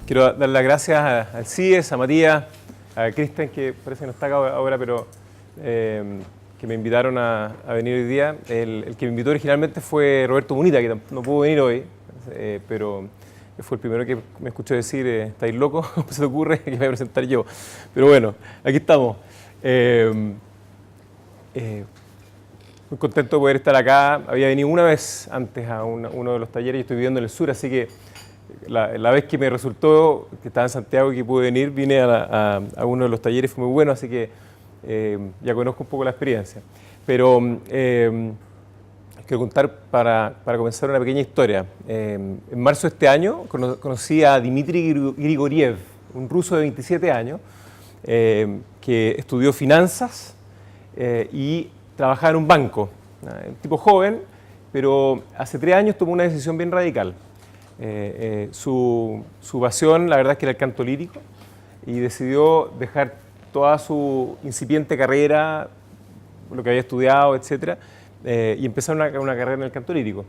Quiero dar las gracias al CIES, a Matías, a Cristian, que parece que no está acá ahora, pero que me invitaron a venir hoy día. El que me invitó originalmente fue Roberto Munita, que no pudo venir hoy, pero fue el primero que me escuchó decir, ¿estáis locos? ¿Cómo se te ocurre que me voy a presentar yo? Pero bueno, aquí estamos. Muy contento de poder estar acá. Había venido una vez antes a uno de los talleres y estoy viviendo en el sur, así que la vez que me resultó que estaba en Santiago y que pude venir, vine a uno de los talleres, fue muy bueno, así que ya conozco un poco la experiencia. Pero quiero contar para comenzar una pequeña historia. En marzo de este año conocí a Dmitry Grigoriev, un ruso de 27 años, que estudió finanzas y trabajaba en un banco. Un tipo joven, pero hace 3 años tomó una decisión bien radical. Su pasión, la verdad, es que era el canto lírico, y decidió dejar toda su incipiente carrera, lo que había estudiado, etc., y empezar una carrera en el canto lírico.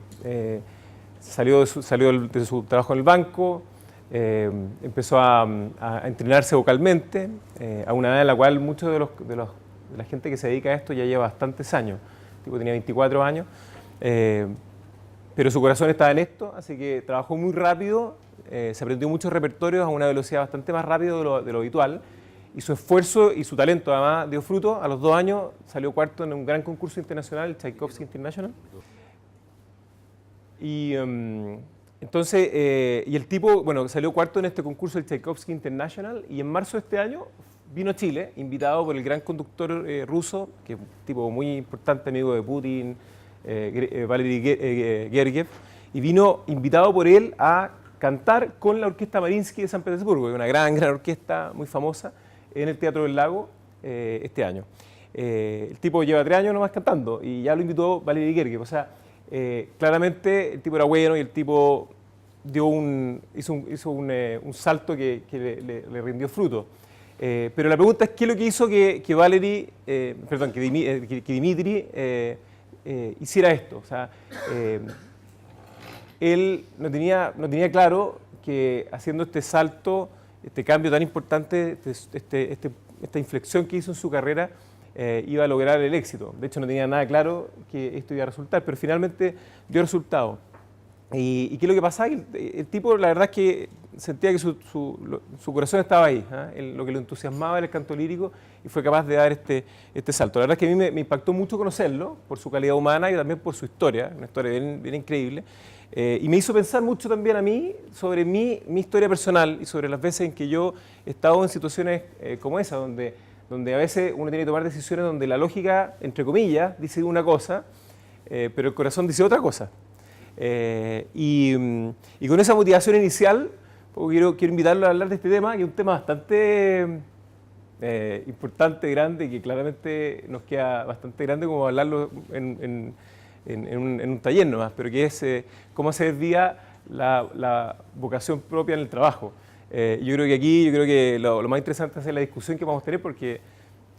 Salió de su trabajo en el banco, empezó a entrenarse vocalmente, a una edad en la cual muchos de la gente que se dedica a esto ya lleva bastantes años. El tipo tenía 24 años. Pero su corazón estaba en esto, así que trabajó muy rápido, se aprendió muchos repertorios a una velocidad bastante más rápida de lo habitual, y su esfuerzo y su talento además dio fruto. A los 2 años salió cuarto en un gran concurso internacional, el Tchaikovsky International. Y entonces, y el tipo, bueno, salió cuarto en este concurso del Tchaikovsky International, y en marzo de este año vino a Chile, invitado por el gran conductor ruso, que es un tipo muy importante, amigo de Putin, Valery Gergiev, y vino invitado por él a cantar con la Orquesta Mariinsky de San Petersburgo, que es una gran orquesta muy famosa, en el Teatro del Lago este año. El tipo lleva 3 años nomás cantando y ya lo invitó Valery Gergiev. O sea, claramente el tipo era bueno y el tipo hizo un salto que le rindió fruto. Pero la pregunta es qué es lo que hizo que Dmitry hiciera esto. O sea, él no tenía claro que haciendo este salto, este cambio tan importante, esta inflexión que hizo en su carrera, iba a lograr el éxito. De hecho, no tenía nada claro que esto iba a resultar, pero finalmente dio resultado. ¿Y qué es lo que pasaba? El tipo, la verdad es que sentía que su corazón estaba ahí, lo que lo entusiasmaba era el canto lírico, y fue capaz de dar este salto. La verdad es que a mí me impactó mucho conocerlo, por su calidad humana y también por su historia, una historia bien increíble, y me hizo pensar mucho también a mí sobre mi historia personal y sobre las veces en que yo he estado en situaciones como esa, donde a veces uno tiene que tomar decisiones donde la lógica, entre comillas, dice una cosa, pero el corazón dice otra cosa. Y con esa motivación inicial, quiero invitarlo a hablar de este tema, que es un tema bastante importante, grande, que claramente nos queda bastante grande como hablarlo en un taller nomás, pero que es cómo hacer vida la vocación propia en el trabajo. Yo creo que lo más interesante es hacer la discusión que vamos a tener, porque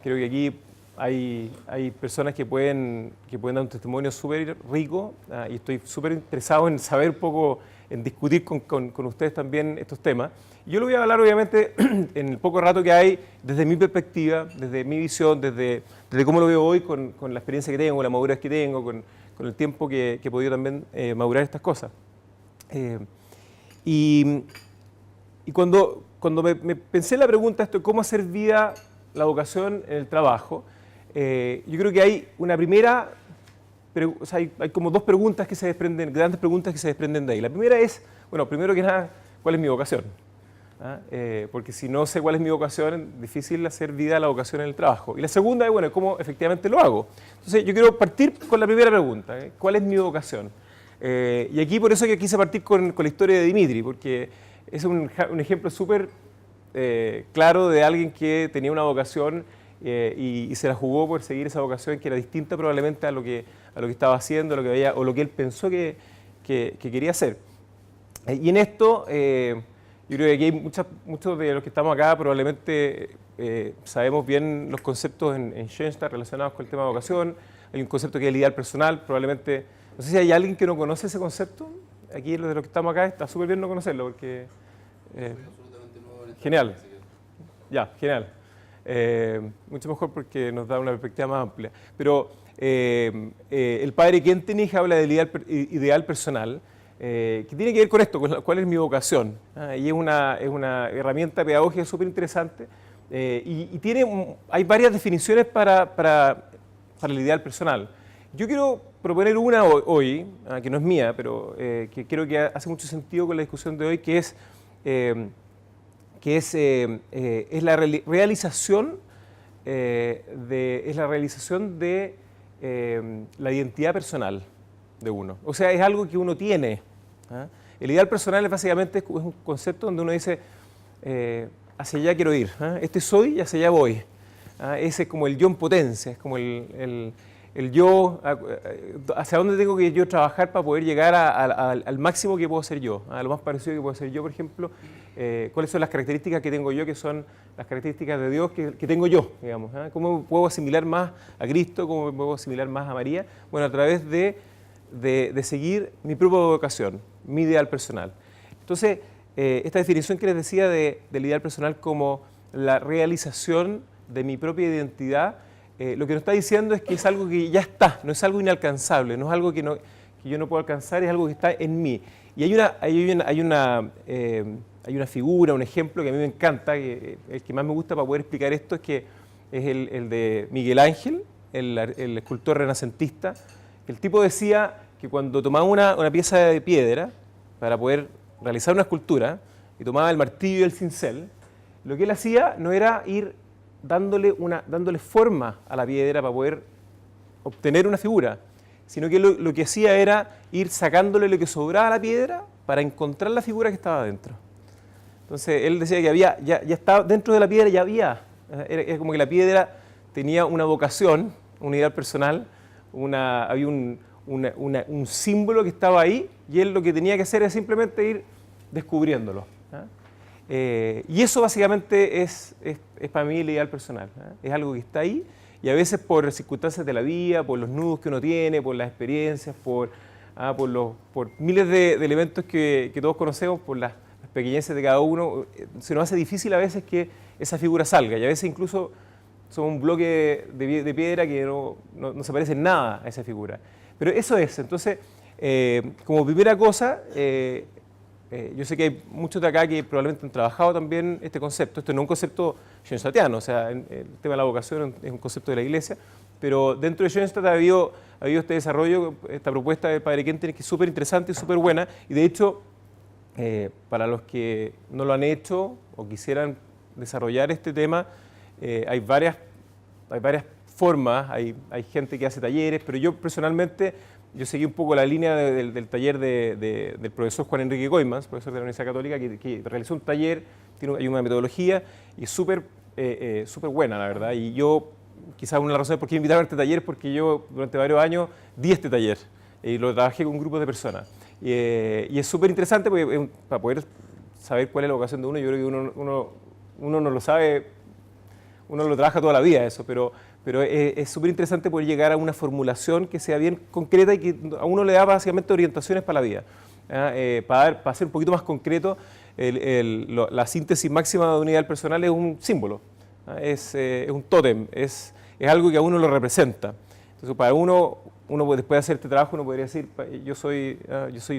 creo que aquí hay personas que pueden dar un testimonio súper rico, y estoy súper interesado en saber un poco, en discutir con ustedes también estos temas. Y yo lo voy a hablar obviamente en el poco rato que hay, desde mi perspectiva, desde mi visión, desde cómo lo veo hoy, con la experiencia que tengo, la madurez que tengo, con el tiempo que he podido también madurar estas cosas. Y cuando me pensé en la pregunta esto, ¿cómo hacer vida la vocación en el trabajo? Yo creo que hay una primera, o sea, hay como 2 preguntas que se desprenden, grandes preguntas que se desprenden de ahí. La primera es, bueno, primero que nada, ¿cuál es mi vocación? Porque si no sé cuál es mi vocación, es difícil hacer vida a la vocación en el trabajo. Y la segunda es, bueno, ¿cómo efectivamente lo hago? Entonces, yo quiero partir con la primera pregunta, ¿cuál es mi vocación? Y aquí por eso que quise partir con la historia de Dmitry, porque es un ejemplo súper claro de alguien que tenía una vocación y se la jugó por seguir esa vocación, que era distinta probablemente a lo que estaba haciendo, a lo que veía, o lo que él pensó que quería hacer. Y en esto Yo creo que aquí hay muchos de los que estamos acá probablemente sabemos bien los conceptos en Schoenstatt relacionados con el tema de vocación. Hay un concepto que es el ideal personal, probablemente, no sé si hay alguien que no conoce ese concepto. Aquí de los que estamos acá está súper bien no conocerlo porque... absolutamente nuevo en esta genial, clase. ya, genial. Mucho mejor porque nos da una perspectiva más amplia. Pero el padre Kentenich habla del ideal personal, que tiene que ver con esto, con cuál es mi vocación. Y es una herramienta pedagógica súper interesante. Y hay varias definiciones para el ideal personal. Yo quiero proponer una hoy, que no es mía, pero que creo que hace mucho sentido con la discusión de hoy, que es la realización de la identidad personal de uno. O sea, es algo que uno tiene. El ideal personal es básicamente un concepto donde uno dice, hacia allá quiero ir, este soy y hacia allá voy. Ese es como el yo en potencia, es como el yo, hacia dónde tengo que yo trabajar para poder llegar al máximo que puedo ser yo, a lo más parecido que puedo ser yo, por ejemplo, cuáles son las características que tengo yo, que son las características de Dios que tengo yo, digamos, cómo puedo asimilar más a Cristo, cómo puedo asimilar más a María, bueno, a través de seguir mi propia vocación, mi ideal personal. Entonces, esta definición que les decía del ideal personal como la realización de mi propia identidad, lo que nos está diciendo es que es algo que ya está, no es algo inalcanzable, no es algo que yo no puedo alcanzar, es algo que está en mí. Y hay una figura, un ejemplo que a mí me encanta, el que más me gusta para poder explicar esto, es que es el de Miguel Ángel, el escultor renacentista. El tipo decía que cuando tomaba una pieza de piedra para poder realizar una escultura, y tomaba el martillo y el cincel, lo que él hacía no era ir dándole forma a la piedra para poder obtener una figura, sino que lo que hacía era ir sacándole lo que sobraba a la piedra para encontrar la figura que estaba dentro. Entonces él decía que ya estaba dentro de la piedra, ya era como que la piedra tenía una vocación, un ideal personal, había un símbolo que estaba ahí, y él lo que tenía que hacer era simplemente ir descubriéndolo. Y eso básicamente es para mí el ideal personal. Es algo que está ahí, y a veces por circunstancias de la vida, por los nudos que uno tiene, por las experiencias, por miles de elementos que todos conocemos, por las pequeñeces de cada uno, se nos hace difícil a veces que esa figura salga, y a veces incluso somos un bloque de piedra que no se parece en nada a esa figura. Pero eso es, entonces, como primera cosa, yo sé que hay muchos de acá que probablemente han trabajado también este concepto. Esto no es un concepto schoenstattiano, o sea, el tema de la vocación es un concepto de la Iglesia, pero dentro de Schoenstatt ha habido este desarrollo, esta propuesta del padre Kentenich, que es súper interesante y súper buena, y de hecho, para los que no lo han hecho o quisieran desarrollar este tema, hay varias formas, hay gente que hace talleres, pero yo personalmente, yo seguí un poco la línea del taller del profesor Juan Enrique Goymans, profesor de la Universidad Católica, que realizó un taller, hay una metodología y es súper buena, la verdad. Y yo, quizás una de las razones por qué me invitaron a este taller es porque yo durante varios años di este taller y lo trabajé con un grupo de personas. Y es súper interesante porque para poder saber cuál es la vocación de uno, yo creo que uno no lo sabe, uno lo trabaja toda la vida eso, pero es súper interesante poder llegar a una formulación que sea bien concreta y que a uno le da básicamente orientaciones para la vida. Para ser un poquito más concreto, la síntesis máxima de un ideal personal es un símbolo, es un tótem, es algo que a uno lo representa. Entonces, para uno después de hacer este trabajo, uno podría decir, yo soy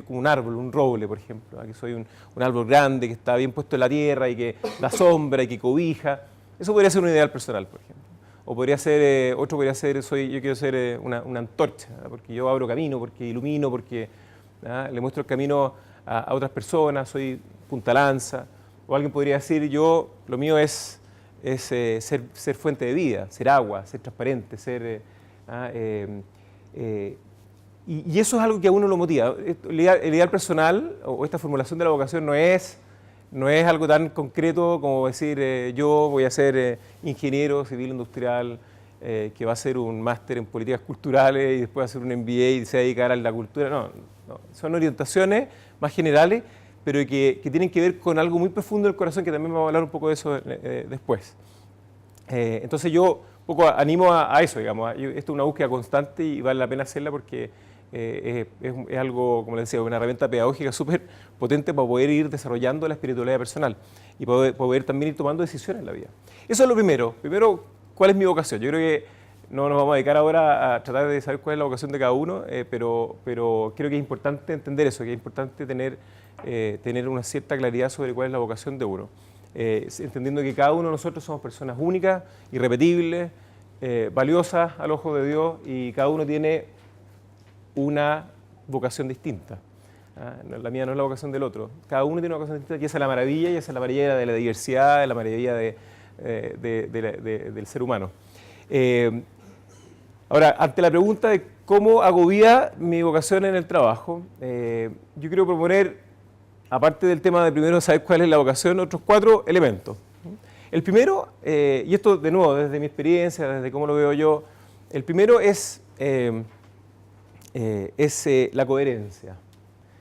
como un árbol, un roble, por ejemplo, que soy un árbol grande que está bien puesto en la tierra y que da sombra y que cobija. Eso podría ser un ideal personal, por ejemplo. O podría ser, otro podría ser, yo quiero ser una antorcha, porque yo abro camino, porque ilumino, porque le muestro el camino a otras personas, soy punta lanza. O alguien podría decir, lo mío es ser fuente de vida, ser agua, ser transparente, y eso es algo que a uno lo motiva. El ideal personal, o esta formulación de la vocación, no es algo tan concreto como decir yo voy a ser ingeniero civil industrial que va a hacer un máster en políticas culturales y después va a hacer un MBA y se va a dedicar a la cultura. No, son orientaciones más generales, pero que tienen que ver con algo muy profundo del corazón, que también vamos a hablar un poco de eso después. Entonces yo un poco animo a eso, digamos. Esto es una búsqueda constante y vale la pena hacerla porque es algo, como les decía, una herramienta pedagógica súper potente para poder ir desarrollando la espiritualidad personal y poder también ir tomando decisiones en la vida. Eso es lo primero. Primero, ¿cuál es mi vocación? Yo creo que no nos vamos a dedicar ahora a tratar de saber cuál es la vocación de cada uno, pero creo que es importante entender eso, que es importante tener una cierta claridad sobre cuál es la vocación de uno. Entendiendo que cada uno de nosotros somos personas únicas, irrepetibles, valiosas al ojo de Dios, y cada uno tiene una vocación distinta. La mía no es la vocación del otro. Cada uno tiene una vocación distinta, y esa es la maravilla, y esa es la maravilla de la diversidad, de la maravilla del ser humano. Ahora, ante la pregunta de cómo hago vida mi vocación en el trabajo, yo quiero proponer, aparte del tema de primero saber cuál es la vocación, otros 4 elementos. El primero, y esto de nuevo desde mi experiencia, desde cómo lo veo yo, el primero es la coherencia.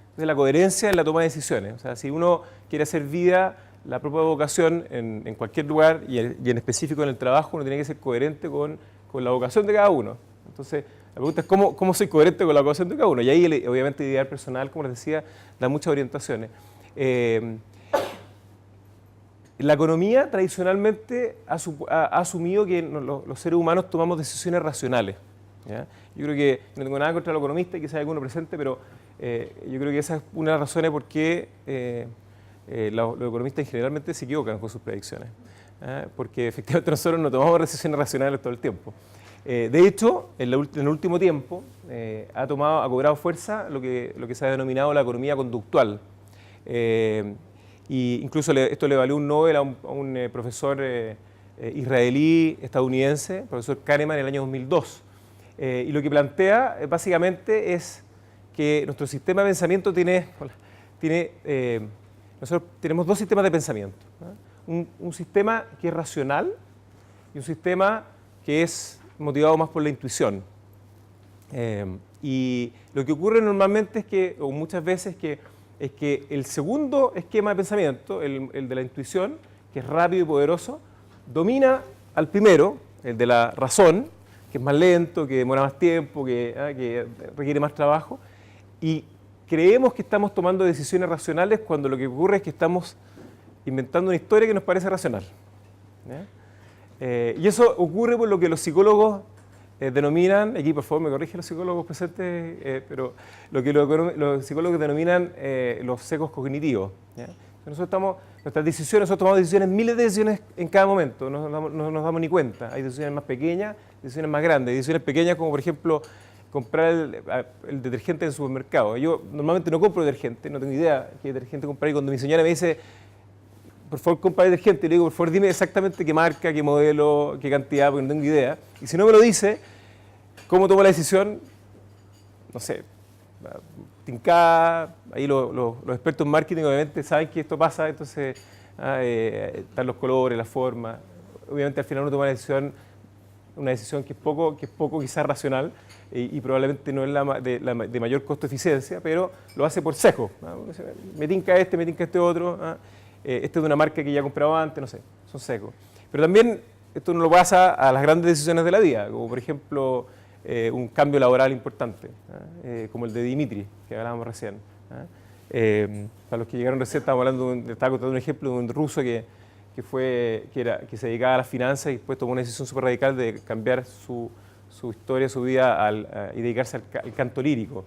Entonces, la coherencia en la toma de decisiones. O sea, si uno quiere hacer vida, la propia vocación en cualquier lugar y en específico en el trabajo, uno tiene que ser coherente con la vocación de cada uno. Entonces, la pregunta es ¿cómo soy coherente con la vocación de cada uno? Y ahí, obviamente, el ideal personal, como les decía, da muchas orientaciones. La economía tradicionalmente ha asumido que los seres humanos tomamos decisiones racionales, ¿ya? Yo creo que no tengo nada contra los economistas, quizás hay alguno presente, pero yo creo que esa es una de las razones por qué los economistas generalmente se equivocan con sus predicciones, porque efectivamente nosotros no tomamos decisiones racionales todo el tiempo. De hecho, en el último tiempo ha cobrado fuerza lo que se ha denominado la economía conductual. Y incluso esto le valió un Nobel a un profesor israelí estadounidense, profesor Kahneman, en el año 2002. Y lo que plantea básicamente es que nuestro sistema de pensamiento nosotros tenemos 2 sistemas de pensamiento, ¿no? Un sistema que es racional y un sistema que es motivado más por la intuición. Y lo que ocurre normalmente es que, o muchas veces, es que el segundo esquema de pensamiento, el de la intuición, que es rápido y poderoso, domina al primero, el de la razón, que es más lento, que demora más tiempo, que requiere más trabajo, y creemos que estamos tomando decisiones racionales cuando lo que ocurre es que estamos inventando una historia que nos parece racional, ¿ya? Y eso ocurre por lo que los psicólogos denominan, aquí por favor me corrigen los psicólogos presentes, pero lo que los psicólogos denominan los sesgos cognitivos, ¿ya? Nosotros tomamos decisiones, miles de decisiones en cada momento, no nos damos ni cuenta. Hay decisiones más pequeñas, decisiones más grandes, decisiones pequeñas como por ejemplo comprar el detergente en el supermercado. Yo normalmente no compro detergente, no tengo idea qué detergente comprar, y cuando mi señora me dice, por favor compra detergente, le digo, por favor dime exactamente qué marca, qué modelo, qué cantidad, porque no tengo idea. Y si no me lo dice, ¿cómo tomo la decisión? No sé, tincada. Ahí los expertos en marketing obviamente saben que esto pasa, entonces están los colores, la forma. Obviamente al final uno toma una decisión que es poco quizás racional y probablemente no es de mayor costo-eficiencia, pero lo hace por sesgo. Me tinca este otro. Este es de una marca que ya he comprado antes, no sé, son sesgos. Pero también esto no lo pasa a las grandes decisiones de la vida, como por ejemplo un cambio laboral importante, como el de Dimitri, que hablábamos recién. Para los que llegaron recién, estaba contando un ejemplo de un ruso que se dedicaba a las finanzas y después tomó una decisión súper radical de cambiar su historia, su vida y dedicarse al canto lírico.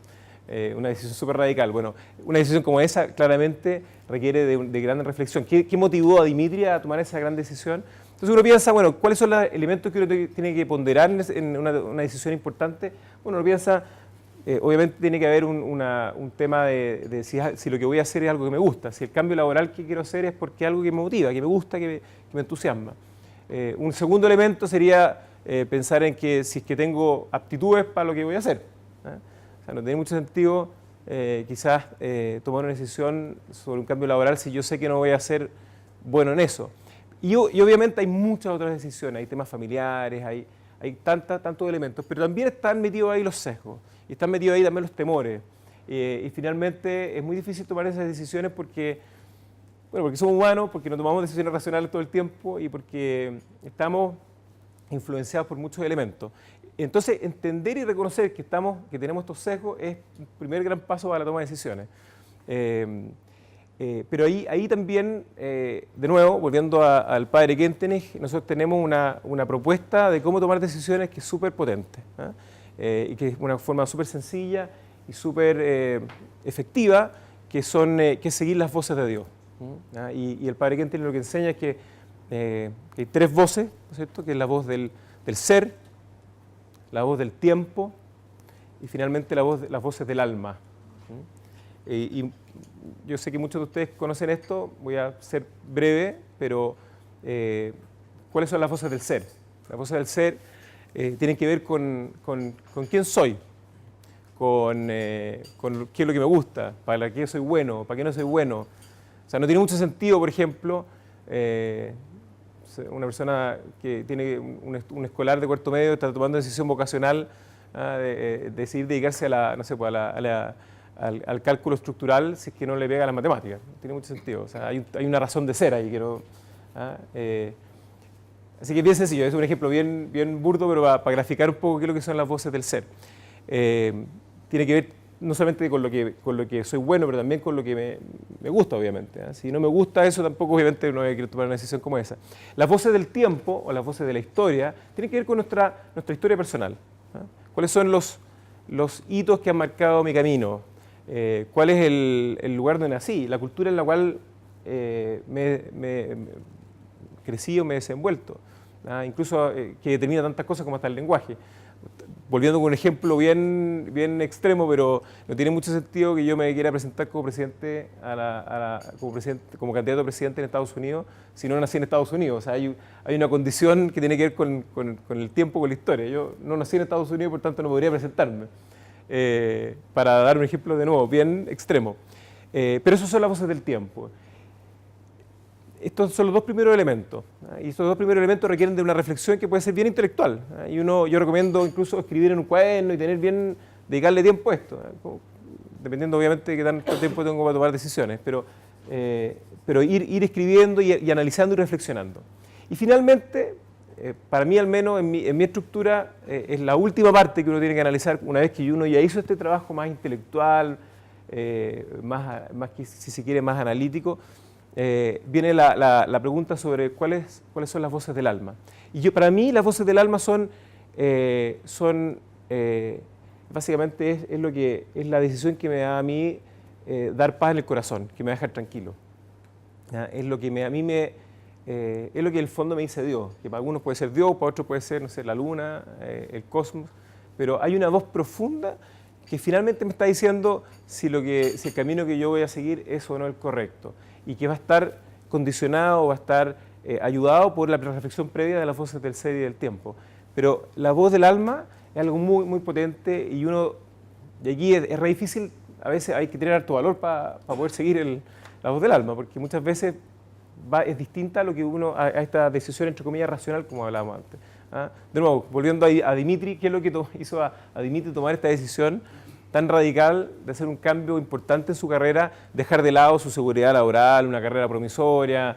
Una decisión súper radical. Bueno, una decisión como esa claramente requiere de gran reflexión. ¿Qué motivó a Dimitri a tomar esa gran decisión? Entonces uno piensa, bueno, ¿cuáles son los elementos que uno tiene que ponderar en una decisión importante? Bueno, uno piensa, obviamente tiene que haber un tema de si lo que voy a hacer es algo que me gusta, si el cambio laboral que quiero hacer es porque es algo que me motiva, que me gusta, que me entusiasma. Un segundo elemento sería pensar en que si es que tengo aptitudes para lo que voy a hacer. O sea, no tiene mucho sentido quizás tomar una decisión sobre un cambio laboral si yo sé que no voy a ser bueno en eso. Y obviamente hay muchas otras decisiones, hay temas familiares, hay tantos elementos, pero también están metidos ahí los sesgos, y están metidos ahí también los temores. Y finalmente es muy difícil tomar esas decisiones porque somos humanos, porque no tomamos decisiones racionales todo el tiempo y porque estamos influenciados por muchos elementos. Entonces, entender y reconocer que tenemos estos sesgos es el primer gran paso para la toma de decisiones. Pero ahí también, de nuevo, volviendo al padre Kentenich, nosotros tenemos una propuesta de cómo tomar decisiones que es súper potente, y que es una forma súper sencilla y súper efectiva, que es seguir las voces de Dios. Y el padre Kentenich lo que enseña es que hay tres voces, ¿no es cierto?, que es la voz del ser, la voz del tiempo y finalmente las voces del alma. Y yo sé que muchos de ustedes conocen esto, voy a ser breve, pero ¿cuáles son las voces del ser? Las voces del ser tienen que ver con quién soy, con qué es lo que me gusta, para qué soy bueno, para qué no soy bueno. O sea, no tiene mucho sentido, por ejemplo, una persona que tiene un escolar de cuarto medio está tomando decisión vocacional de decidir dedicarse al cálculo estructural si es que no le pega a las matemáticas. No tiene mucho sentido. O sea, hay una razón de ser ahí. Así que es bien sencillo, es un ejemplo bien burdo, pero para graficar un poco qué es lo que son las voces del ser. Tiene que ver no solamente con lo que soy bueno, pero también con lo que me gusta, obviamente. Si no me gusta eso, tampoco obviamente no voy a querer tomar una decisión como esa. Las voces del tiempo o las voces de la historia tienen que ver con nuestra historia personal. ¿Cuáles son los hitos que han marcado mi camino? ¿Cuál es el lugar donde nací? La cultura en la cual me crecí o me he desenvuelto. Incluso que determina tantas cosas como hasta el lenguaje. Volviendo con un ejemplo bien extremo, pero no tiene mucho sentido que yo me quiera presentar como presidente, como candidato a presidente en Estados Unidos si no nací en Estados Unidos. O sea, hay una condición que tiene que ver con el tiempo, con la historia. Yo no nací en Estados Unidos, por tanto no podría presentarme. Para dar un ejemplo de nuevo, bien extremo. Pero esos son las voces del tiempo. Estos son los dos primeros elementos, y estos dos primeros elementos requieren de una reflexión que puede ser bien intelectual. Y yo recomiendo incluso escribir en un cuaderno y dedicarle tiempo a esto, dependiendo obviamente de qué tanto tiempo tengo para tomar decisiones, pero ir escribiendo y analizando y reflexionando. Y finalmente, para mí al menos en mi estructura, es la última parte que uno tiene que analizar una vez que uno ya hizo este trabajo más intelectual, más que, si se quiere, más analítico. Viene la pregunta sobre cuáles son las voces del alma. Y para mí las voces del alma son básicamente es la decisión que me da a mí dar paz en el corazón, que me va a dejar tranquilo. Es lo que es lo que en el fondo me dice Dios, que para algunos puede ser Dios, para otros puede ser, no sé, la luna, el cosmos, pero hay una voz profunda que finalmente me está diciendo si el camino que yo voy a seguir es o no el correcto, y que va a estar condicionado, va a estar ayudado por la reflexión previa de las voces del ser y del tiempo. Pero la voz del alma es algo muy, muy potente y aquí es re difícil, a veces hay que tener harto valor para poder seguir la voz del alma, porque muchas veces es distinta a lo que a esta decisión, entre comillas, racional, como hablábamos antes. De nuevo, volviendo a Dimitri, ¿qué es lo que hizo a Dimitri tomar esta decisión tan radical de hacer un cambio importante en su carrera, dejar de lado su seguridad laboral, una carrera promisoria,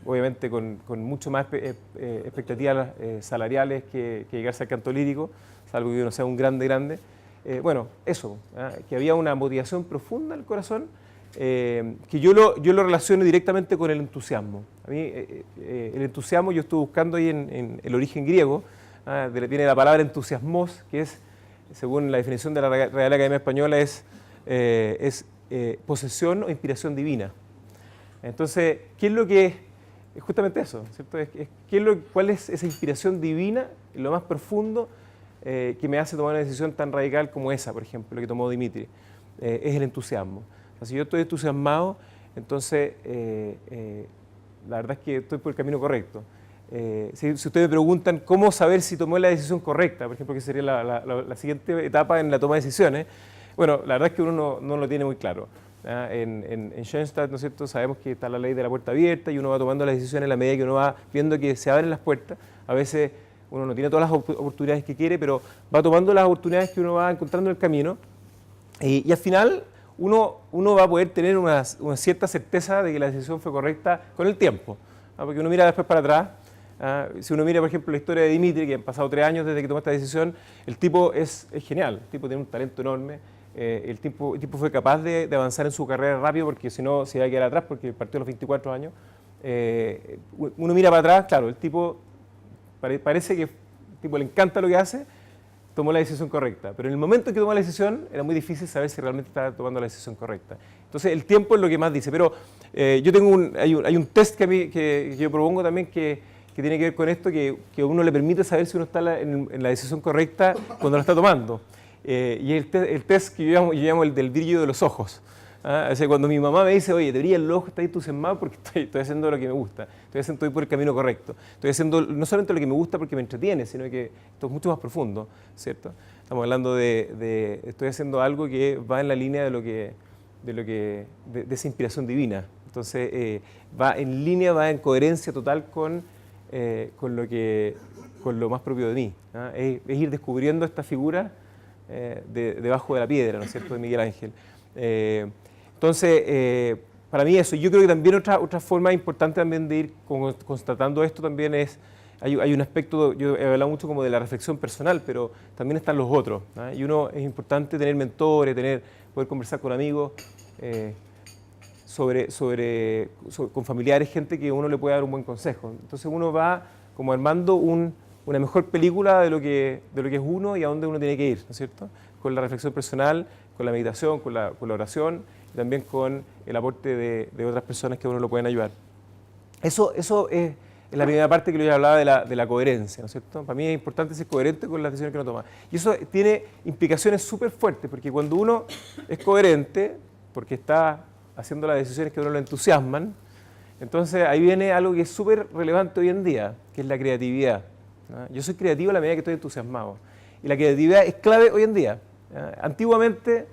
obviamente con mucho más expectativas salariales que llegarse al canto lírico, salvo que uno sea un grande. Bueno, eso, que había una motivación profunda en el corazón, que yo lo relaciono directamente con el entusiasmo. A mí el entusiasmo, yo estuve buscando ahí en el origen griego, viene la palabra entusiasmos, que es, según la definición de la Real Academia Española, es posesión o inspiración divina. Entonces, ¿qué es lo que es justamente eso? ¿Cierto? ¿Cuál es esa inspiración divina, en lo más profundo, que me hace tomar una decisión tan radical como esa, por ejemplo, que tomó Dimitri? Es el entusiasmo. O sea, si yo estoy entusiasmado, entonces la verdad es que estoy por el camino correcto. Si ustedes me preguntan cómo saber si tomé la decisión correcta, por ejemplo, que sería la siguiente etapa en la toma de decisiones, bueno, la verdad es que uno no lo tiene muy claro. En Schoenstatt, ¿no es cierto?, sabemos que está la ley de la puerta abierta y uno va tomando las decisiones en la medida que uno va viendo que se abren las puertas. A veces uno no tiene todas las oportunidades que quiere, pero va tomando las oportunidades que uno va encontrando en el camino. Y al final uno va a poder tener una cierta certeza de que la decisión fue correcta con el tiempo, porque uno mira después para atrás. Si uno mira, por ejemplo, la historia de Dimitri, que han pasado 3 años desde que tomó esta decisión, el tipo es genial, el tipo tiene un talento enorme, el tipo fue capaz de avanzar en su carrera rápido, porque si no se iba a quedar atrás, porque partió a los 24 años. Uno mira para atrás, claro, el tipo parece que el tipo le encanta lo que hace, tomó la decisión correcta, pero en el momento en que tomó la decisión era muy difícil saber si realmente estaba tomando la decisión correcta. Entonces el tiempo es lo que más dice, pero yo tengo hay un test que yo propongo también que tiene que ver con esto, que uno le permite saber si uno está en la decisión correcta cuando la está tomando. Y el test que yo llamo el del brillo de los ojos. O sea, cuando mi mamá me dice, oye, te brilla el ojo, estás entusiasmado porque estoy haciendo lo que me gusta, estoy por el camino correcto, estoy haciendo no solamente lo que me gusta porque me entretiene, sino que esto es mucho más profundo, ¿cierto? Estamos hablando estoy haciendo algo que va en la línea de esa inspiración divina. Entonces, va en línea, va en coherencia total con lo más propio de mí. Es ir descubriendo esta figura debajo de la piedra, ¿no es cierto?, de Miguel Ángel. Entonces, para mí eso. Yo creo que también otra forma importante también de ir constatando esto también es, hay un aspecto, yo he hablado mucho como de la reflexión personal, pero también están los otros. Y es importante tener mentores, poder conversar con amigos, con familiares, gente que uno le puede dar un buen consejo. Entonces uno va como armando una mejor película de lo que es uno y a dónde uno tiene que ir, ¿no es cierto? Con la reflexión personal, con la meditación, con la oración y también con el aporte de otras personas que a uno lo pueden ayudar. Eso es la primera parte que yo ya hablaba de la coherencia, ¿no es cierto? Para mí es importante ser coherente con las decisiones que uno toma. Y eso tiene implicaciones súper fuertes, porque cuando uno es coherente, porque está haciendo las decisiones que a uno lo entusiasman, entonces ahí viene algo que es súper relevante hoy en día, que es la creatividad. Yo soy creativo a la medida que estoy entusiasmado. Y la creatividad es clave hoy en día. Antiguamente,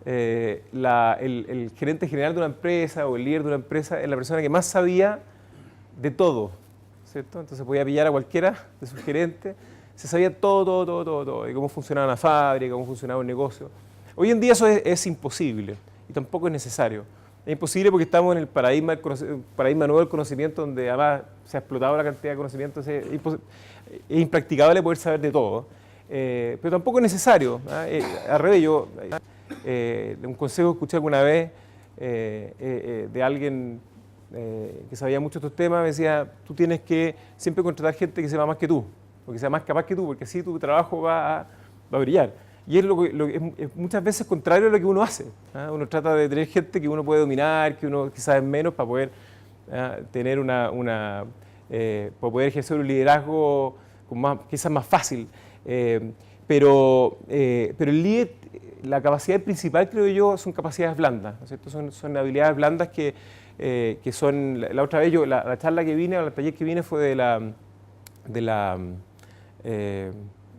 el gerente general de una empresa o el líder de una empresa es la persona que más sabía de todo, ¿cierto? Entonces podía pillar a cualquiera de sus gerentes, se sabía todo, de cómo funcionaba una fábrica, cómo funcionaba un negocio. Hoy en día eso es imposible y tampoco es necesario. Es imposible porque estamos en el paradigma nuevo del conocimiento, donde además se ha explotado la cantidad de conocimiento, es impracticable poder saber de todo, pero tampoco es necesario. Al revés, un consejo que escuché alguna vez de alguien que sabía mucho de estos temas, me decía, tú tienes que siempre contratar gente que sepa más que tú, o que sea más capaz que tú, porque así tu trabajo va a brillar. Y es es muchas veces contrario a lo que uno hace. Uno trata de tener gente que uno puede dominar, que uno quizás es menos, para poder tener para poder ejercer un liderazgo quizás más fácil. Pero el líder, la capacidad principal, creo yo, son capacidades blandas, ¿no es cierto? Son habilidades blandas que son... La otra vez la charla que vine, o el taller que vine fue de la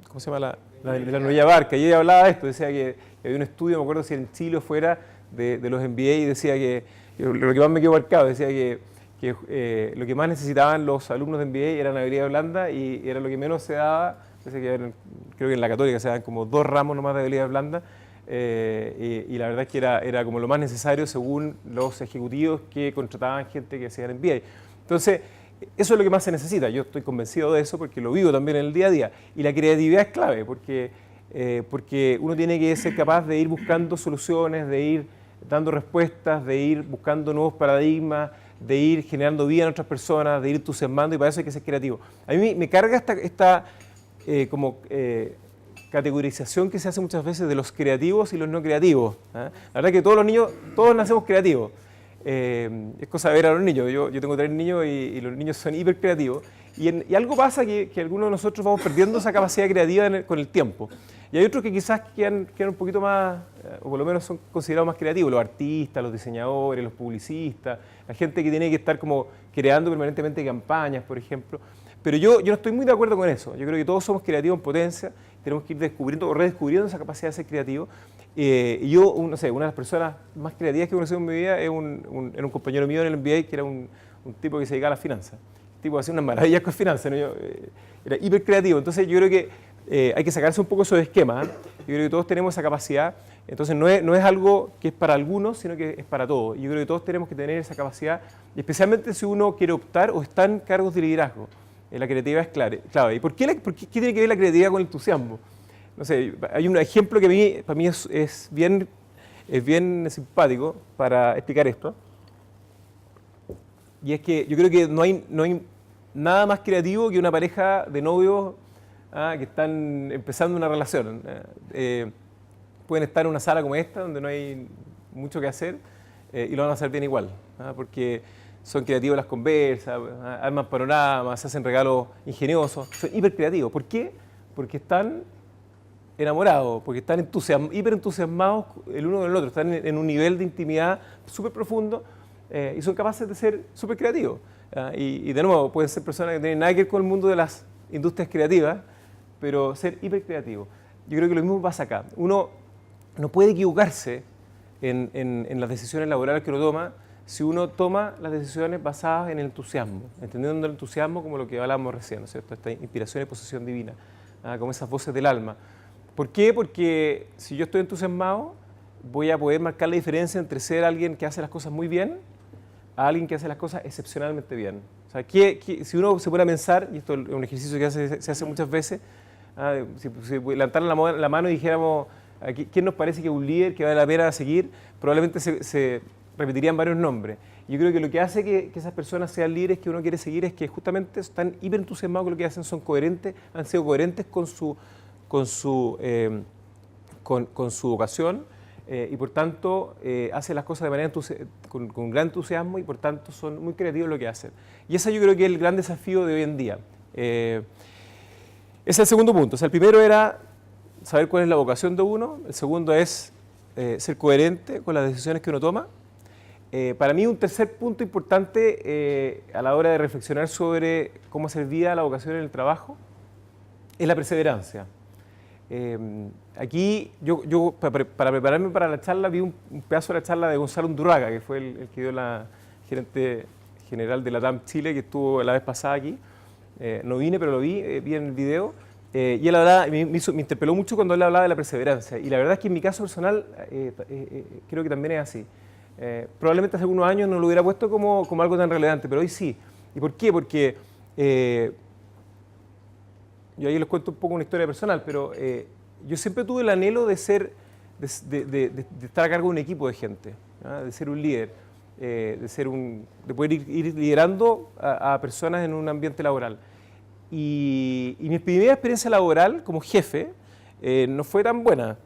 ¿cómo se llama? De la Nueva Barca. Y ella hablaba de esto, decía que había un estudio, me acuerdo si en Chile o fuera, de los MBA, y decía que lo que más me quedó marcado, decía que lo que más necesitaban los alumnos de MBA eran habilidades blandas y era lo que menos se daba. Creo que en la Católica se dan como 2 ramos nomás de habilidades blandas, y la verdad es que era como lo más necesario según los ejecutivos que contrataban gente que hacía el MBA. Entonces, eso es lo que más se necesita. Yo estoy convencido de eso porque lo vivo también en el día a día. Y la creatividad es clave porque uno tiene que ser capaz de ir buscando soluciones, de ir dando respuestas, de ir buscando nuevos paradigmas, de ir generando vida en otras personas, de ir entusiasmando, y para eso hay que ser creativo. A mí me carga esta categorización que se hace muchas veces de los creativos y los no creativos. La verdad es que todos los niños, todos nacemos creativos. Es cosa de ver a los niños. Yo tengo 3 niños y los niños son hiper creativos. Y algo pasa que algunos de nosotros vamos perdiendo esa capacidad creativa con el tiempo. Y hay otros que quizás quedan un poquito más, o por lo menos son considerados más creativos, los artistas, los diseñadores, los publicistas, la gente que tiene que estar como creando permanentemente campañas, por ejemplo. Pero yo no estoy muy de acuerdo con eso. Yo creo que todos somos creativos en potencia, tenemos que ir descubriendo o redescubriendo esa capacidad de ser creativo. Y yo, no sé, una de las personas más creativas que he conocido en mi vida era un compañero mío en el MBA, que era un tipo que se dedicaba a las finanzas. El tipo hacía unas maravillas con finanzas, ¿no? Era hiper creativo. Entonces yo creo que hay que sacarse un poco esos esquemas. Yo creo que todos tenemos esa capacidad. Entonces no es algo que es para algunos, sino que es para todos. Yo creo que todos tenemos que tener esa capacidad, especialmente si uno quiere optar o está en cargos de liderazgo. La creatividad es clave. ¿Y por qué tiene que ver la creatividad con el entusiasmo? No sé, hay un ejemplo que para mí es bien simpático para explicar esto. Y es que yo creo que no hay nada más creativo que una pareja de novios que están empezando una relación. Pueden estar en una sala como esta, donde no hay mucho que hacer, y lo van a hacer bien igual, porque son creativos las conversas, arman panoramas, hacen regalos ingeniosos, son hiper creativos. ¿Por qué? Porque están enamorados, porque están hiper entusiasmados el uno con el otro, están en un nivel de intimidad súper profundo y son capaces de ser súper creativos. Y de nuevo, pueden ser personas que no tienen nada que ver con el mundo de las industrias creativas, pero ser hiper creativos. Yo creo que lo mismo pasa acá. Uno no puede equivocarse en las decisiones laborales que uno toma si uno toma las decisiones basadas en el entusiasmo, entendiendo el entusiasmo como lo que hablábamos recién, ¿no es cierto? Esta inspiración y posesión divina, como esas voces del alma. ¿Por qué? Porque si yo estoy entusiasmado, voy a poder marcar la diferencia entre ser alguien que hace las cosas muy bien a alguien que hace las cosas excepcionalmente bien. O sea, si uno se pone a pensar, y esto es un ejercicio que se hace muchas veces, si levantaran la mano y dijéramos quién nos parece que es un líder que vale la pena seguir, probablemente se repetirían varios nombres. Yo creo que lo que hace que esas personas sean líderes que uno quiere seguir es que justamente están hiper entusiasmados con lo que hacen, son coherentes, han sido coherentes con su vocación y por tanto hacen las cosas de manera con gran entusiasmo y por tanto son muy creativos en lo que hacen. Y ese yo creo que es el gran desafío de hoy en día. Ese es el segundo punto. O sea, el primero era saber cuál es la vocación de uno, el segundo es ser coherente con las decisiones que uno toma. Para mí un tercer punto importante a la hora de reflexionar sobre cómo hacer vida la vocación en el trabajo es la perseverancia. Aquí yo para prepararme para la charla vi un pedazo de la charla de Gonzalo Undurraga, que fue el que dio la gerente general de la TAM Chile, que estuvo la vez pasada aquí. No vine, pero lo vi en el video. Y él hablaba, me interpeló mucho cuando él hablaba de la perseverancia. Y la verdad es que en mi caso personal creo que también es así. Probablemente hace algunos años no lo hubiera puesto como algo tan relevante, pero hoy sí. ¿Y por qué? Porque yo ahí les cuento un poco una historia personal, pero yo siempre tuve el anhelo de estar a cargo de un equipo de gente, de ser un líder, de poder ir liderando a personas en un ambiente laboral. Y mi primera experiencia laboral como jefe no fue tan buena,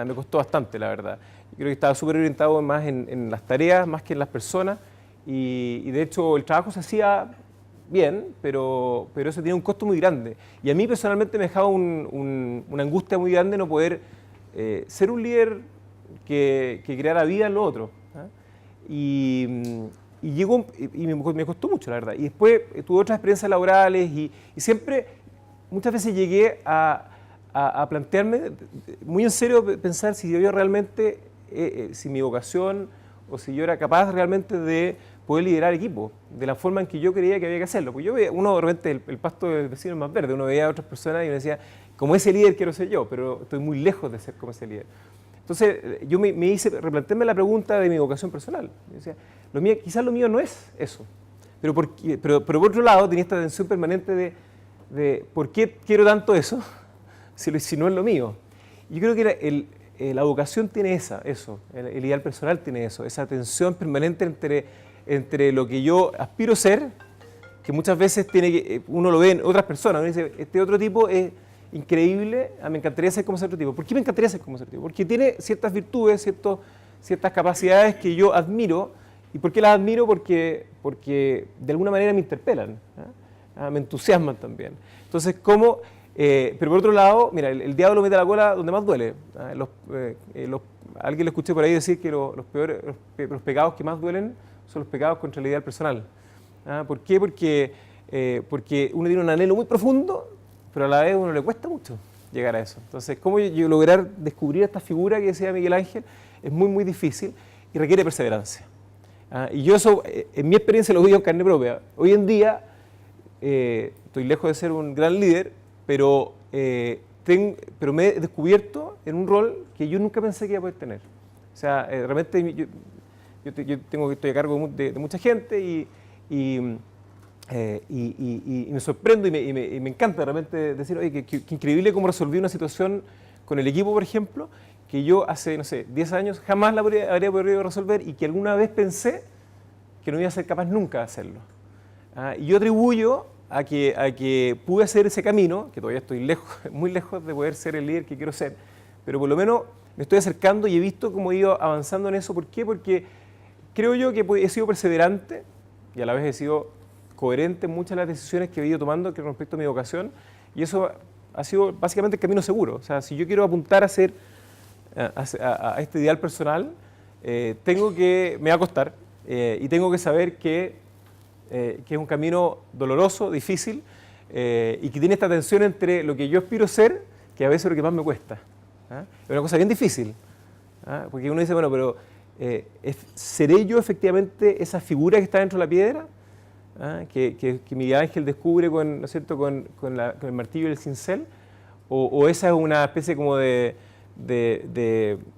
me costó bastante, la verdad. Yo creo que estaba súper orientado más en las tareas, más que en las personas, y de hecho el trabajo se hacía bien, pero eso tenía un costo muy grande. Y a mí personalmente me dejaba una angustia muy grande no poder ser un líder que creara vida en lo otro. Y me costó mucho, la verdad. Y después tuve otras experiencias laborales y siempre, muchas veces llegué a plantearme muy en serio pensar si yo realmente, si mi vocación o si yo era capaz realmente de poder liderar equipos de la forma en que yo creía que había que hacerlo. Porque uno de repente el pasto del vecino es más verde, uno veía a otras personas y me decía, como ese líder quiero ser yo, pero estoy muy lejos de ser como ese líder. Entonces yo replantearme la pregunta de mi vocación personal. Yo decía, quizás lo mío no es eso, pero por otro lado tenía esta tensión permanente de ¿por qué quiero tanto eso si no es lo mío? Y yo creo que la vocación tiene eso, el ideal personal tiene eso, esa tensión permanente entre lo que yo aspiro a ser, que muchas veces uno lo ve en otras personas, uno dice, este otro tipo es increíble, me encantaría ser como ese otro tipo. ¿Por qué me encantaría ser como ese otro tipo? Porque tiene ciertas virtudes, ciertas capacidades que yo admiro. ¿Y por qué las admiro? Porque de alguna manera me interpelan, me entusiasman también. Entonces, pero por otro lado, mira, el diablo mete la cola donde más duele. Alguien lo escuché por ahí decir que los pecados que más duelen son los pecados contra el ideal personal. ¿Por qué? Porque uno tiene un anhelo muy profundo, pero a la vez a uno le cuesta mucho llegar a eso. Entonces, cómo yo lograr descubrir esta figura que decía Miguel Ángel es muy, muy difícil y requiere perseverancia. Y yo eso, en mi experiencia, lo vivo en carne propia. Hoy en día estoy lejos de ser un gran líder, pero pero me he descubierto en un rol que yo nunca pensé que iba a poder tener. O sea, realmente estoy a cargo de mucha gente y me sorprendo y me encanta realmente decir, oye, que increíble cómo resolví una situación con el equipo, por ejemplo, que yo hace, no sé, 10 años jamás la habría podido resolver y que alguna vez pensé que no iba a ser capaz nunca de hacerlo. Y yo atribuyo a que pude hacer ese camino, que todavía estoy lejos, muy lejos de poder ser el líder que quiero ser, pero por lo menos me estoy acercando y he visto cómo he ido avanzando en eso. ¿Por qué? Porque creo yo que he sido perseverante y a la vez he sido coherente en muchas de las decisiones que he ido tomando con respecto a mi vocación, y eso ha sido básicamente el camino seguro. O sea, si yo quiero apuntar a este ideal personal, me va a costar y tengo que saber que es un camino doloroso, difícil, y que tiene esta tensión entre lo que yo aspiro ser, que a veces es lo que más me cuesta. Es una cosa bien difícil, porque uno dice, bueno, pero ¿seré yo efectivamente esa figura que está dentro de la piedra? Que Miguel Ángel descubre ¿no es cierto? con el martillo y el cincel, o esa es una especie como de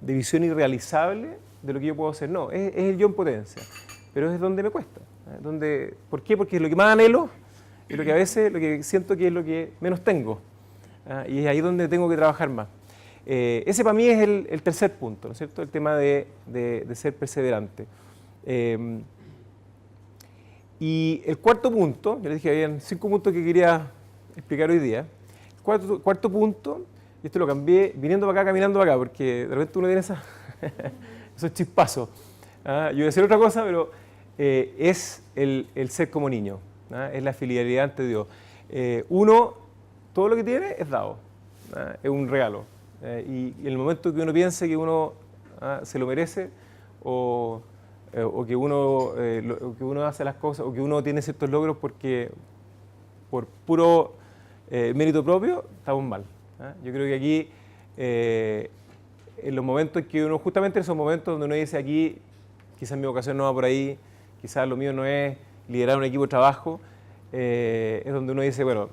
visión irrealizable de lo que yo puedo hacer. No, es el yo en potencia, pero es donde me cuesta. ¿Por qué? Porque es lo que más anhelo y lo que a veces lo que siento que es lo que menos tengo, y es ahí donde tengo que trabajar más. Ese para mí es el tercer punto, ¿no es cierto? El tema de ser perseverante. Y el cuarto punto, yo les dije, habían 5 puntos que quería explicar hoy día. El cuarto punto, y esto lo cambié viniendo para acá, caminando para acá, porque de repente uno tiene esos chispazos. Yo iba a decir otra cosa, pero es el ser como niño, es la fidelidad ante Dios. Uno, todo lo que tiene es dado, es un regalo. Y en el momento que uno piense que uno se lo merece, o que uno hace las cosas, o que uno tiene ciertos logros por puro mérito propio, estamos mal. Yo creo que aquí, en los momentos en que uno, justamente en esos momentos donde uno dice aquí, quizás mi vocación no va por ahí, quizás lo mío no es liderar un equipo de trabajo, es donde uno dice, bueno,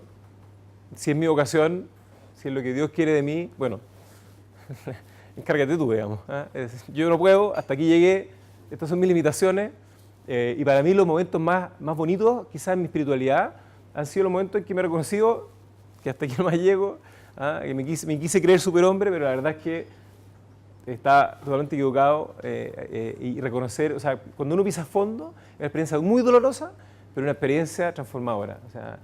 si es mi vocación, si es lo que Dios quiere de mí, bueno, encárgate tú, digamos. Yo no puedo, hasta aquí llegué, estas son mis limitaciones, y para mí los momentos más bonitos, quizás en mi espiritualidad, han sido los momentos en que me he reconocido que hasta aquí nomás llego, que me quise creer superhombre, pero la verdad es que está totalmente equivocado, y reconocer, o sea, cuando uno pisa a fondo, es una experiencia muy dolorosa, pero una experiencia transformadora. O sea,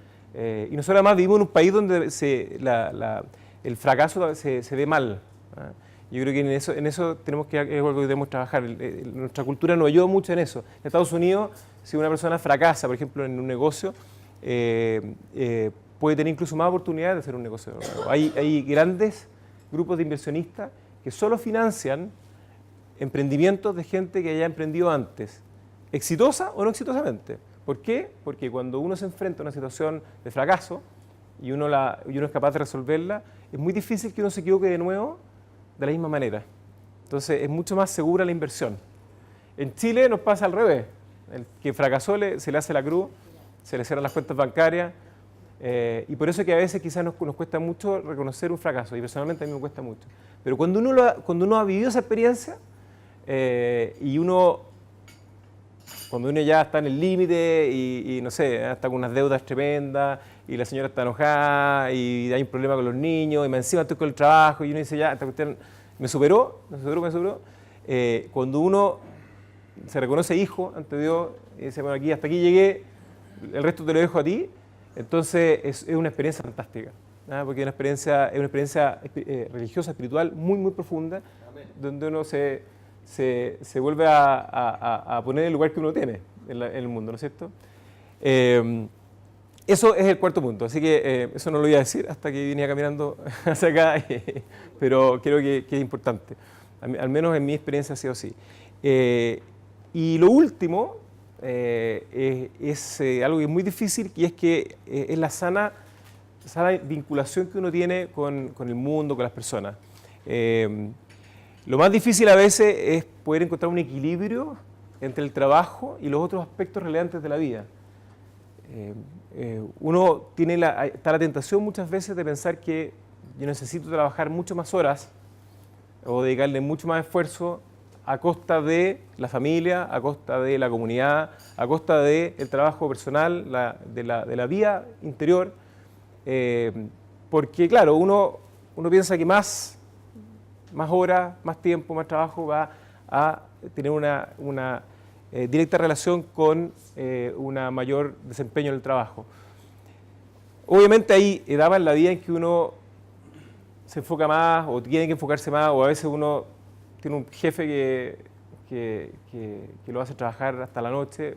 y nosotros además vivimos en un país donde el fracaso se ve mal. Yo creo que en eso tenemos que, es algo que debemos trabajar. Nuestra cultura nos ayuda mucho en eso. En Estados Unidos, si una persona fracasa, por ejemplo, en un negocio, puede tener incluso más oportunidades de hacer un negocio. Hay grandes grupos de inversionistas que solo financian emprendimientos de gente que haya emprendido antes, exitosa o no exitosamente. ¿Por qué? Porque cuando uno se enfrenta a una situación de fracaso y uno es capaz de resolverla, es muy difícil que uno se equivoque de nuevo de la misma manera. Entonces es mucho más segura la inversión. En Chile nos pasa al revés. El que fracasó se le hace la cruz, se le cierran las cuentas bancarias, y por eso es que a veces quizás nos cuesta mucho reconocer un fracaso, y personalmente a mí me cuesta mucho. Pero cuando uno ha vivido esa experiencia, cuando uno ya está en el límite y no sé, está con unas deudas tremendas, y la señora está enojada, y hay un problema con los niños, y más encima estoy con el trabajo, y uno dice, ya, esta cuestión me superó. Cuando uno se reconoce hijo ante Dios, y dice, bueno, hasta aquí llegué, el resto te lo dejo a ti, entonces es una experiencia fantástica, porque es una experiencia religiosa, espiritual, muy, muy profunda, donde uno se vuelve a poner en el lugar que uno tiene en el mundo, ¿no es cierto? Eso es el cuarto punto, así que eso no lo voy a decir hasta que venía caminando hacia acá, pero creo que es importante, al menos en mi experiencia ha sido así. Y lo último es algo que es muy difícil, y es que es la sana vinculación que uno tiene con el mundo, con las personas. Lo más difícil a veces es poder encontrar un equilibrio entre el trabajo y los otros aspectos relevantes de la vida. Uno está la tentación muchas veces de pensar que yo necesito trabajar mucho más horas o dedicarle mucho más esfuerzo a costa de la familia, a costa de la comunidad, a costa del trabajo personal, de la vida interior, porque claro, uno piensa que más horas, más tiempo, más trabajo va a tener una directa relación con un mayor desempeño en el trabajo. Obviamente hay etapas en la vida en que uno se enfoca más o tiene que enfocarse más, o a veces uno tiene un jefe que lo hace trabajar hasta la noche.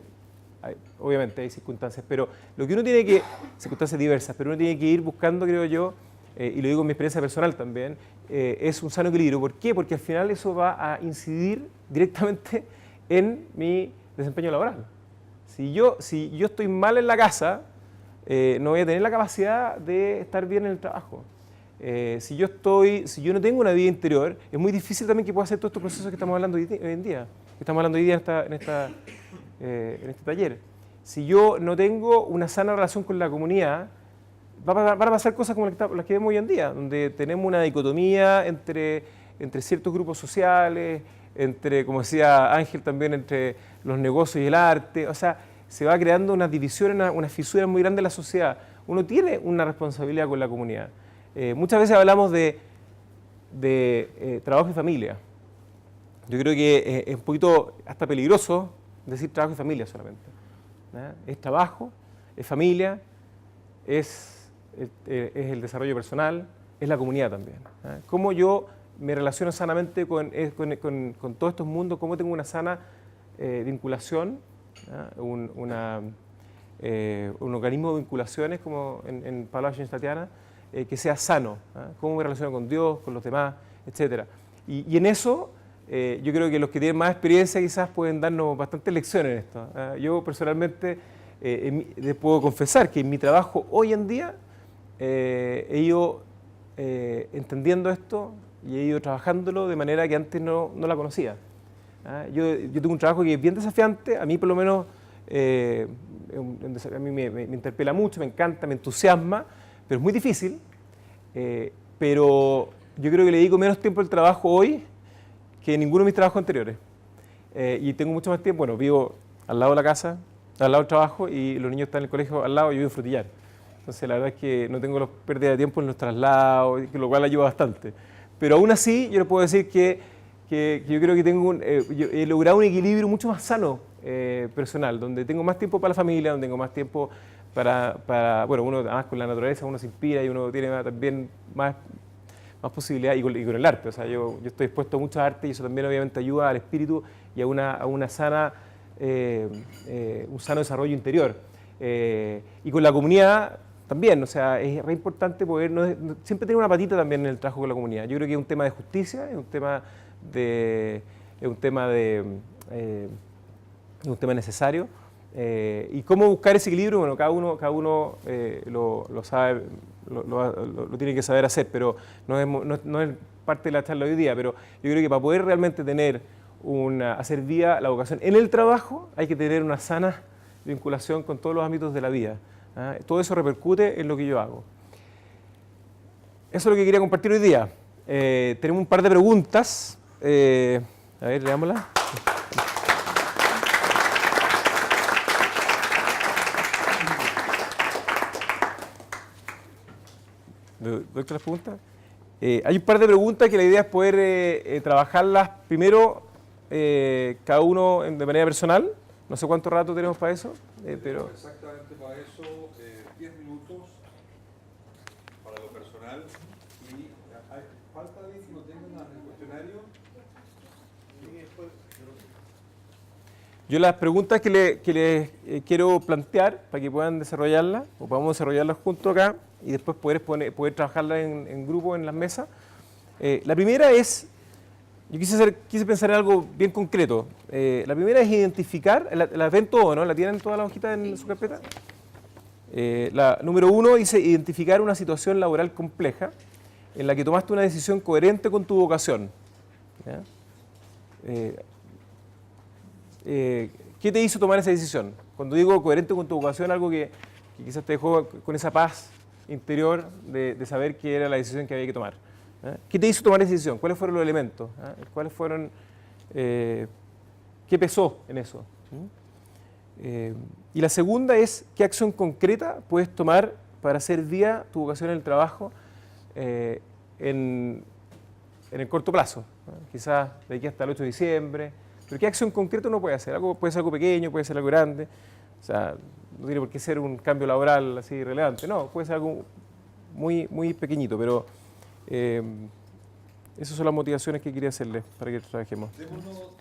Obviamente hay circunstancias, pero lo que uno tiene que, circunstancias diversas, pero uno tiene que ir buscando, creo yo, y lo digo en mi experiencia personal también, es un sano equilibrio. ¿Por qué? Porque al final eso va a incidir directamente en mi desempeño laboral. Si yo estoy mal en la casa, no voy a tener la capacidad de estar bien en el trabajo. Si yo no tengo una vida interior, es muy difícil también que pueda hacer todos estos procesos que estamos hablando hoy en día, en este taller. Si yo no tengo una sana relación con la comunidad, van a pasar cosas como las que vemos hoy en día, donde tenemos una dicotomía entre ciertos grupos sociales, como decía Ángel también, entre los negocios y el arte. O sea, se va creando unas divisiones, unas fisuras muy grandes en la sociedad. Uno tiene una responsabilidad con la comunidad. Muchas veces hablamos de trabajo y familia. Yo creo que es un poquito hasta peligroso decir trabajo y familia solamente. Es trabajo, es familia, es el desarrollo personal, es la comunidad también. Cómo yo me relaciono sanamente con todos estos mundos, cómo tengo una sana vinculación, un organismo de vinculaciones como en Palabras Tatiana, que sea sano, cómo me relaciono con Dios, con los demás, etc. Y en eso yo creo que los que tienen más experiencia quizás pueden darnos bastantes lecciones en esto. Yo personalmente les puedo confesar que en mi trabajo hoy en día he ido entendiendo esto y he ido trabajándolo de manera que antes no la conocía. Yo tengo un trabajo que es bien desafiante, a mí por lo menos a mí me interpela mucho, me encanta, me entusiasma, pero es muy difícil. Pero yo creo que le dedico menos tiempo al trabajo hoy que ninguno de mis trabajos anteriores. Y tengo mucho más tiempo, bueno, vivo al lado de la casa, al lado del trabajo, y los niños están en el colegio al lado, y yo vivo en Frutillar. Entonces la verdad es que no tengo pérdida de tiempo en los traslados, lo cual ayuda bastante. Pero aún así yo les puedo decir que yo creo que yo he logrado un equilibrio mucho más sano personal, donde tengo más tiempo para la familia, donde tengo más tiempo bueno, uno además con la naturaleza uno se inspira y uno tiene también más posibilidades, y con el arte. O sea, yo estoy expuesto a muchas artes, y eso también obviamente ayuda al espíritu y a una sana, un sano desarrollo interior. Y con la comunidad también, o sea, es re importante poder siempre tener una patita también en el trabajo con la comunidad. Yo creo que es un tema de justicia, es un tema necesario. Y cómo buscar ese equilibrio, bueno, cada uno lo sabe, lo tiene que saber hacer, pero no es parte de la charla de hoy día. Pero yo creo que para poder realmente hacer vida la vocación en el trabajo, hay que tener una sana vinculación con todos los ámbitos de la vida. Todo eso repercute en lo que yo hago. Eso es lo que quería compartir hoy día. Tenemos un par de preguntas. A ver, leámoslas. ¿Doy las preguntas? Hay un par de preguntas que la idea es poder trabajarlas primero cada uno de manera personal. No sé cuánto rato tenemos para eso, pero... Exactamente para eso, 10 minutos para lo personal. Y falta alguien que no tenga el cuestionario. Yo las preguntas que les quiero plantear para que puedan desarrollarlas, o podamos desarrollarlas juntos acá, y después poder trabajarlas en grupo en las mesas. La primera es, yo quise pensar en algo bien concreto. La primera es identificar, la ven todo, ¿no? ¿La tienen todas las hojitas en su carpeta? La número 1 dice identificar una situación laboral compleja en la que tomaste una decisión coherente con tu vocación. ¿Ya? ¿Qué te hizo tomar esa decisión? Cuando digo coherente con tu vocación, algo que quizás te dejó con esa paz interior de saber qué era la decisión que había que tomar. ¿Qué te hizo tomar esa decisión? ¿Cuáles fueron los elementos? ¿Cuáles fueron, qué pesó en eso? Y la segunda es, ¿qué acción concreta puedes tomar para hacer día tu vocación en el trabajo en el corto plazo? Quizás de aquí hasta el 8 de diciembre. Pero ¿qué acción concreta uno puede hacer? Puede ser algo pequeño, puede ser algo grande. O sea, no tiene por qué ser un cambio laboral así relevante. No, puede ser algo muy, muy pequeñito, pero esas son las motivaciones que quería hacerles para que trabajemos. Démonos